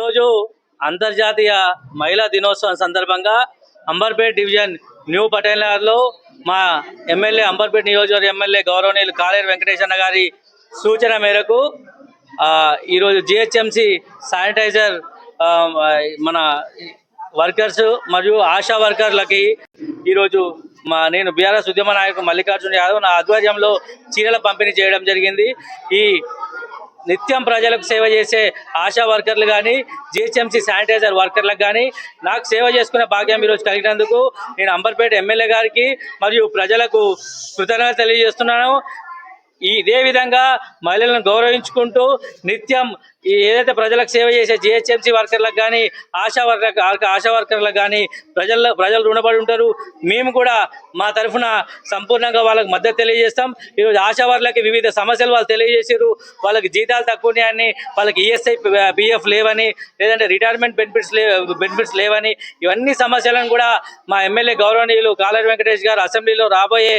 ఈరోజు అంతర్జాతీయ మహిళా దినోత్సవం సందర్భంగా అంబర్పేట్ డివిజన్ న్యూ పటేల్ నగర్లో మా ఎమ్మెల్యే అంబర్పేట్ నియోజకవర్గ ఎమ్మెల్యే గౌరవనీయులు కాలేరు వెంకటేశన్న గారి సూచన మేరకు ఈరోజు జిహెచ్ఎంసి శానిటైజర్ మన వర్కర్స్ మరియు ఆశా వర్కర్లకి ఈరోజు నేను బీఆర్ఎస్ ఉద్యమ నాయకుడు మల్లికార్జున యాదవ్ నా ఆధ్వర్యంలో చీరల పంపిణీ చేయడం జరిగింది. ఈ నిత్యం ప్రజలకు సేవ చేసే ఆశా వర్కర్లు కానీ జిహెచ్ఎంసీ శానిటైజర్ వర్కర్లకు కానీ నాకు సేవ చేసుకునే భాగ్యం ఈరోజు కలిగినందుకు నేను అంబర్పేట ఎమ్మెల్యే గారికి మరియు ప్రజలకు కృతజ్ఞతలు తెలియజేస్తున్నాను. ఇదే విధంగా మహిళలను గౌరవించుకుంటూ నిత్యం ఏదైతే ప్రజలకు సేవ చేసే జిహెచ్ఎంసీ వర్కర్లకు కానీ ఆశా వర్కర్లకు కానీ ప్రజలు రుణపడి ఉంటారు. మేము కూడా మా తరఫున సంపూర్ణంగా వాళ్ళకి మద్దతు తెలియజేస్తాం. ఈరోజు ఆశా వర్కర్లకి వివిధ సమస్యలు వాళ్ళు తెలియజేసారు. వాళ్ళకి జీతాలు తక్కువని, వాళ్ళకి ఈఎస్ఐ పిఎఫ్ లేవని, లేదంటే రిటైర్మెంట్ బెనిఫిట్స్ లేవని, ఇవన్నీ సమస్యలను కూడా మా ఎమ్మెల్యే గౌరవనీయులు కాలేరు వెంకటేష్ గారు అసెంబ్లీలో రాబోయే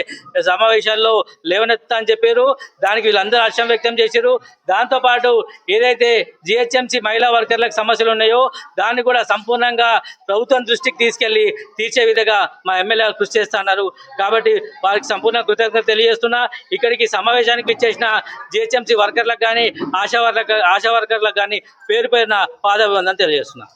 సమావేశాల్లో లేవనెత్తా అని చెప్పారు. దానికి వీళ్ళందరూ హర్షం వ్యక్తం చేశారు. దాంతోపాటు ఏదైతే జిహెచ్ఎంసీ మహిళా వర్కర్లకు సమస్యలు ఉన్నాయో దాన్ని కూడా సంపూర్ణంగా ప్రభుత్వం దృష్టికి తీసుకెళ్లి తీర్చే విధంగా మా ఎమ్మెల్యే కృషి చేస్తున్నారు. కాబట్టి వారికి సంపూర్ణ కృతజ్ఞత తెలియజేస్తున్నా. ఇక్కడికి సమావేశానికి ఇచ్చేసిన జిహెచ్ఎంసీ వర్కర్లకు కానీ ఆశా వర్కర్లకు కానీ పేరు పేరున పాదాభివందనం తెలియజేస్తున్నా.